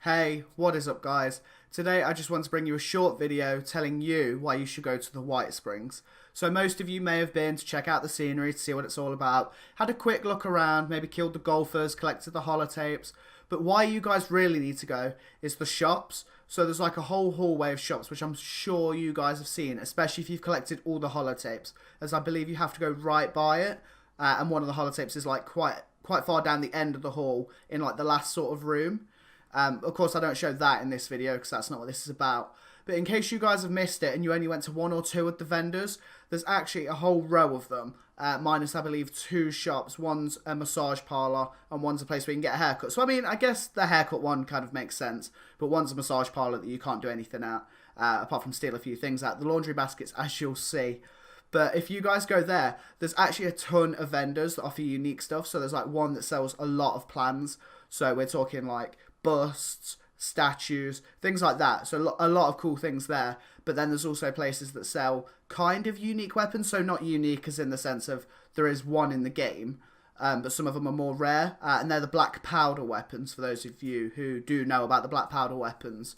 Hey, what is up guys? Today I just want to bring you a short video telling you why you should go to the Whitesprings. So most of you may have been to check out the scenery to see what it's all about, had a quick look around, maybe killed the golfers, collected the holotapes, but why you guys really need to go is the shops. So there's like a whole hallway of shops which I'm sure you guys have seen, especially if you've collected all the holotapes, as I believe you have to go right by it, and one of the holotapes is like quite far down the end of the hall in like the last sort of room. Of course, I don't show that in this video because that's not what this is about. But in case you guys have missed it and you only went to one or two of the vendors, there's actually a whole row of them, minus I believe 2 shops. One's a massage parlour and one's a place where you can get a haircut. So I mean, I guess the haircut one kind of makes sense, but one's a massage parlour that you can't do anything at, apart from steal a few things at. The laundry baskets, as you'll see. But if you guys go there, there's actually a ton of vendors that offer unique stuff. So there's like one that sells a lot of plans. So we're talking like busts, statues, things like that. So a lot of cool things there. But then there's also places that sell kind of unique weapons. So not unique as in the sense of there is one in the game, but some of them are more rare. And they're the black powder weapons, for those of you who do know about the black powder weapons,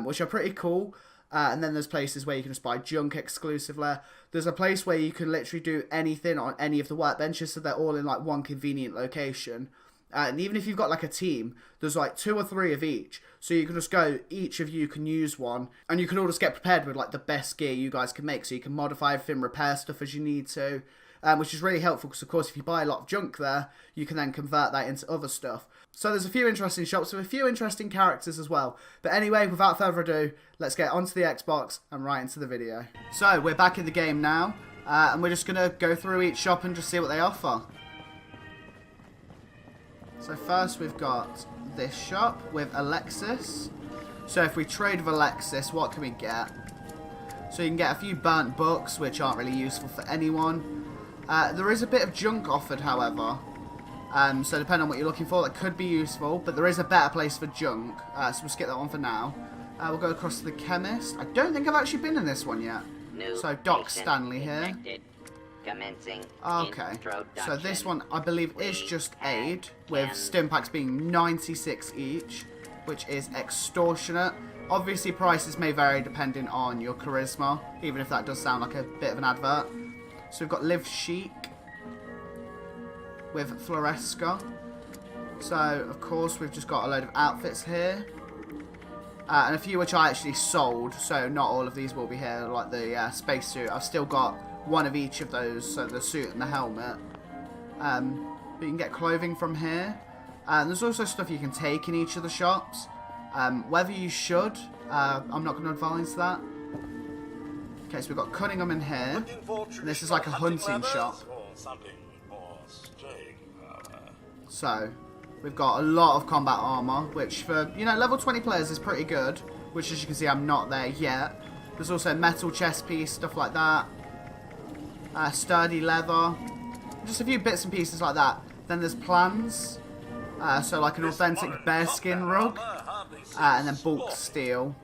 which are pretty cool. And then there's places where you can just buy junk exclusively. There's a place where you can literally do anything on any of the workbenches, so they're all in like one convenient location. And even if you've got like a team, there's like 2 or 3 of each. So you can just go, each of you can use one. And you can all just get prepared with like the best gear you guys can make. So you can modify everything, repair stuff as you need to. Which is really helpful because of course if you buy a lot of junk there, you can then convert that into other stuff. So there's a few interesting shops with a few interesting characters as well. But anyway, without further ado, let's get onto the Xbox and right into the video. So we're back in the game now. And we're just going to go through each shop and just see what they offer. So first we've got this shop with Alexis. So if we trade with Alexis, what can we get? So you can get a few burnt books, which aren't really useful for anyone. There is a bit of junk offered, however. So depending on what you're looking for, that could be useful. But there is a better place for junk. So we'll skip that one for now. We'll go across to the Chemist. I don't think I've actually been in this one yet. So Doc Stanley here. Okay, so this one I believe is just aid, with stim packs being 96 each, which is extortionate. Obviously prices may vary depending on your charisma, even if that does sound like a bit of an advert. So we've got Live Chic with Floresca. So of course we've just got a load of outfits here. And a few which I actually sold, so not all of these will be here, like the spacesuit. I've still got one of each of those, so the suit and the helmet. But you can get clothing from here. And there's also stuff you can take in each of the shops. Whether you should, I'm not going to advise that. Okay, so we've got Cunningham in here. And this is like a hunting shop. So, we've got a lot of combat armor, which for, you know, level 20 players is pretty good. Which, as you can see, I'm not there yet. There's also metal chest piece, stuff like that. Sturdy leather, just a few bits and pieces like that. Then there's plans, so like an authentic bearskin rug, and then bulk steel,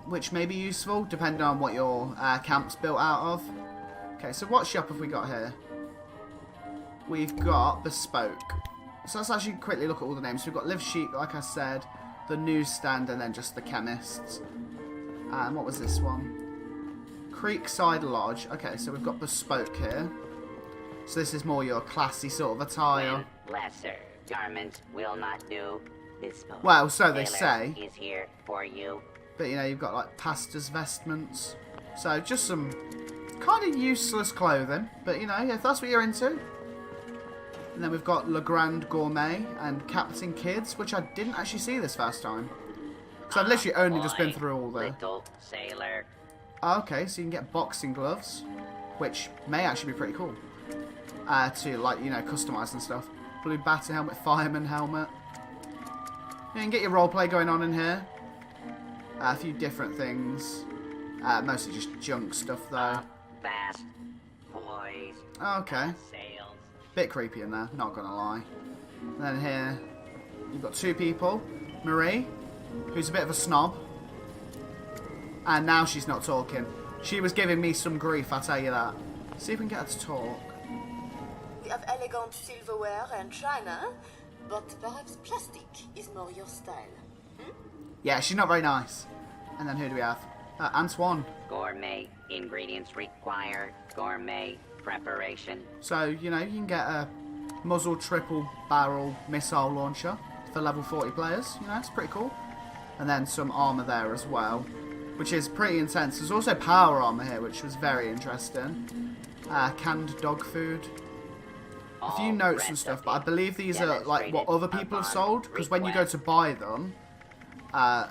which may be useful depending on what your camp's built out of. Okay, so what shop have we got here? We've got Bespoke. So let's actually quickly look at all the names. So we've got Live Chic, like I said, the newsstand, and then just the chemists. And what was this one? Creekside Lodge. Okay, so we've got Bespoke here. So this is more your classy sort of attire. Lesser garments will not do. Bespoke. Well, so they say. Is here for you. But you know, you've got like pastor's vestments. So just some kind of useless clothing. But you know, if that's what you're into. And then we've got Legrand Gourmet and Captain Kids, which I didn't actually see this first time. Because I've literally only just been through all the... Little sailor. Okay, so you can get boxing gloves, which may actually be pretty cool. To, like, you know, customise and stuff. Blue batter helmet, fireman helmet. You can get your roleplay going on in here. A few different things. Mostly just junk stuff, though. Fast boys. Okay. Sails. Bit creepy in there, not gonna lie. And then here, you've got 2 people. Marie, who's a bit of a snob. And now she's not talking. She was giving me some grief, I'll tell you that. See if we can get her to talk. We have elegant silverware and china, but perhaps plastic is more your style. Yeah, she's not very nice. And then who do we have? Antoine. Gourmet ingredients required. Gourmet preparation. So, you know, you can get a muzzle triple barrel missile launcher for level 40 players. You know, it's pretty cool. And then some armour there as well, which is pretty intense. There's also power armour here, which was very interesting. Canned dog food. A few notes and stuff, but I believe these are like what other people have sold, because when you go to buy them,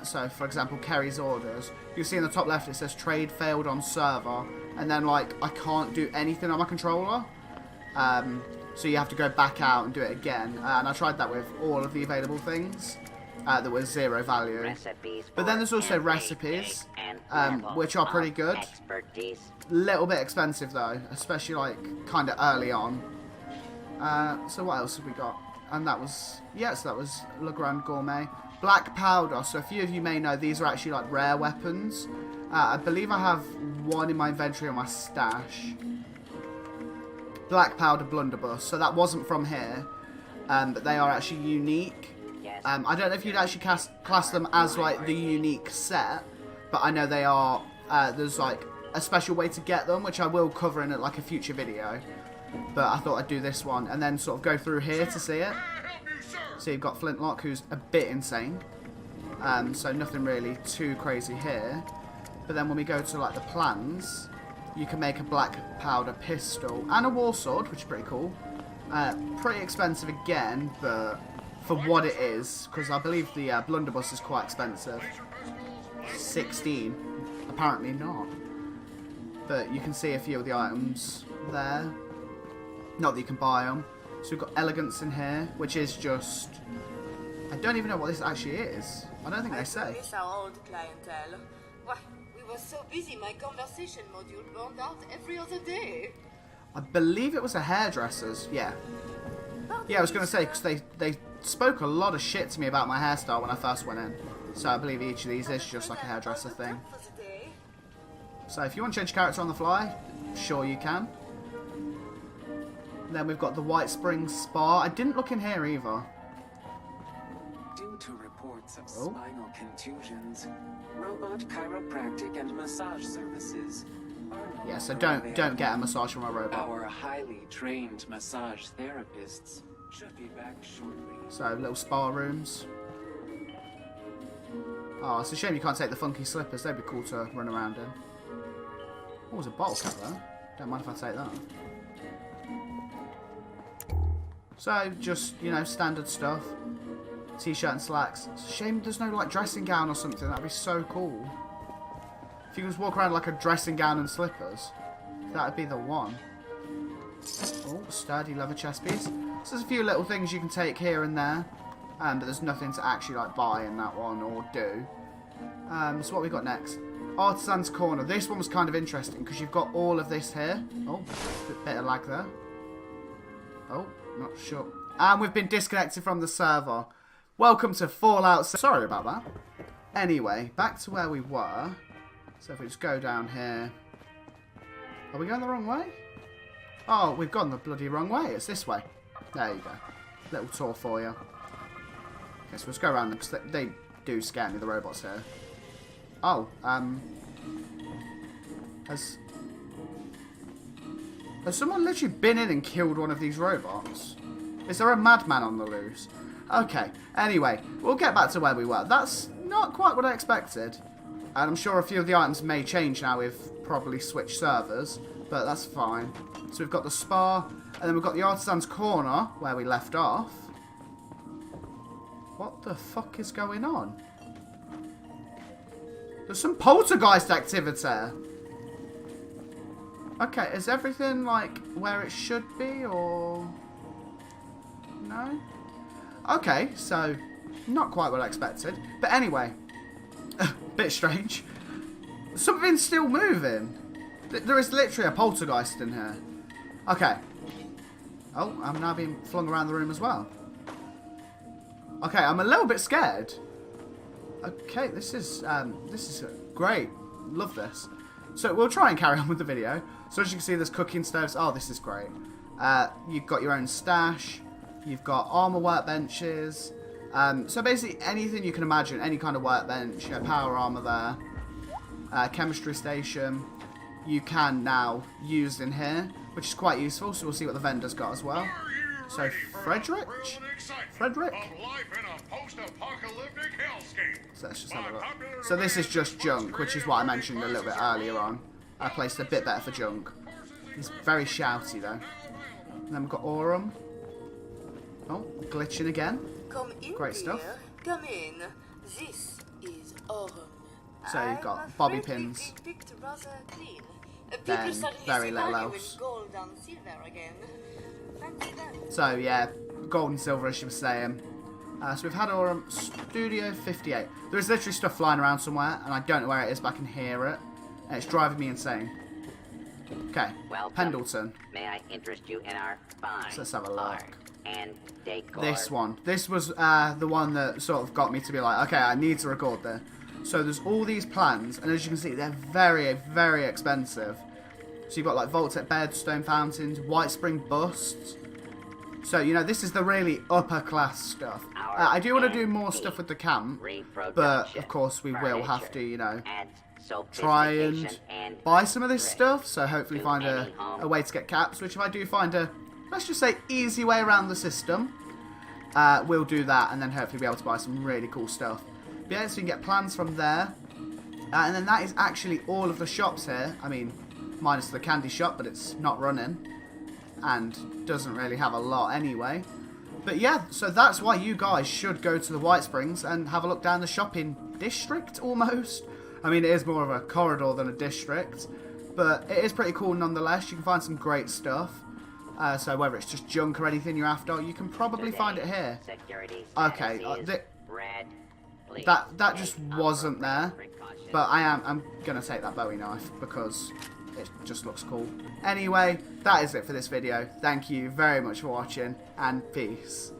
so for example Kerry's orders, you'll see in the top left it says trade failed on server, and then like I can't do anything on my controller, so you have to go back out and do it again, and I tried that with all of the available things that were 0 value. But then there's also recipes, which are pretty good. Little bit expensive though, especially like kind of early on. So what else have we got? And that was, yes, that was Legrand Gourmet. Black powder, so a few of you may know these are actually like rare weapons. I believe I have one in my inventory on my stash. Black powder blunderbuss, so that wasn't from here, but they are actually unique. I don't know if you'd actually class them as like the unique set, but I know they are, there's like a special way to get them, which I will cover in like a future video. But I thought I'd do this one and then sort of go through here to see it. So you've got Flintlock, who's a bit insane. So nothing really too crazy here. But then when we go to like the plans, you can make a black powder pistol and a war sword, which is pretty cool. Pretty expensive again, but for what it is, because I believe the blunderbuss is quite expensive. 16, apparently not. But you can see a few of the items there. Not that you can buy them. So we've got elegance in here, which is just... I don't even know what this actually is. I don't think they say. Miss our old clientele. Why, we were so busy, my conversation module burned out every other day. I believe it was a hairdresser's, yeah. Yeah, I was going to say, because they spoke a lot of shit to me about my hairstyle when I first went in. So I believe each of these is just like a hairdresser thing. So if you want to change your character on the fly, sure you can. Then we've got the Whitesprings Spa. I didn't look in here either. Due to reports of spinal contusions, robot chiropractic and massage services are no Yeah, so longer don't get a massage from a robot. Our highly trained massage therapists should be back shortly. So little spa rooms. Oh, it's a shame you can't take the funky slippers. They'd be cool to run around in. Oh, there's a bottle cap there. Don't mind if I take that. So, just, you know, standard stuff. T-shirt and slacks. It's a shame there's no, like, dressing gown or something. That'd be so cool. If you could just walk around like a dressing gown and slippers, that'd be the one. Oh, sturdy leather chest piece. So there's a few little things you can take here and there. But there's nothing to actually, like, buy in that one or do. So what we got next? Artisans Corner. This one was kind of interesting because you've got all of this here. Oh, bit of lag there. Oh, not sure. And we've been disconnected from the server. Welcome to Fallout. Sorry about that. Anyway, back to where we were. So if we just go down here. Are we going the wrong way? Oh, we've gone the bloody wrong way. It's this way. There you go. Little tour for you. Okay, so let's go around them because they do scare me, the robots here. Oh, has someone literally been in and killed one of these robots? Is there a madman on the loose? Okay, anyway, we'll get back to where we were. That's not quite what I expected. And I'm sure a few of the items may change now. We've probably switched servers, but that's fine. So we've got the spa, and then we've got the Artisans Corner, where we left off. What the fuck is going on? There's some poltergeist activity. Okay, is everything like where it should be, or no? Okay, so not quite what I expected. But anyway, bit strange. Something's still moving. There is literally a poltergeist in here. Okay. Oh, I'm now being flung around the room as well. Okay, I'm a little bit scared. Okay, this is great. Love this. So we'll try and carry on with the video. So as you can see, there's cooking stoves. Oh, this is great. You've got your own stash. You've got armor workbenches. So basically anything you can imagine, any kind of workbench, you know, power armor there, chemistry station, you can now use in here, which is quite useful. So we'll see what the vendor's got as well. So Frederick? So let's just have a look. So this is just junk, which is what I mentioned a little bit earlier on. I placed a bit better for junk. He's very shouty though. And then we've got Aurum. Oh, glitching again. Come in, Great stuff. dear. Come in. This is Aurum. So you've got bobby pins. Picked rather clean. Then People suddenly very see little value else. in gold and silver again. Fancy that. So yeah, gold and silver as she was saying. So we've had Aurum. Studio 58. There is literally stuff flying around somewhere, and I don't know where it is, but I can hear it. And it's driving me insane. Okay, Welcome. Pendleton. May I interest you in our fine So let's have a look. art and decor? This one. This was the one that sort of got me to be like, okay, I need to record there. So there's all these plans, and as you can see, they're very, very expensive. So you've got like Voltec beds, stone fountains, Whitespring busts. So, you know, this is the really upper class stuff. I do want to do more stuff with the camp, but of course we will have to, you know, try and buy some of this stuff. So hopefully find a way to get caps, which if I do find a, let's just say, easy way around the system, we'll do that and then hopefully be able to buy some really cool stuff. But yeah, so you can get plans from there. And then that is actually all of the shops here. I mean, minus the candy shop, but it's not running. And doesn't really have a lot anyway. But yeah, so that's why you guys should go to the Whitesprings and have a look down the shopping district almost. I mean, it is more of a corridor than a district. But it is pretty cool nonetheless. You can find some great stuff. So whether it's just junk or anything you're after, you can probably find it here. Okay, that just wasn't there. But I'm going to take that Bowie knife because it just looks cool. Anyway, that is it for this video. Thank you very much for watching, and peace.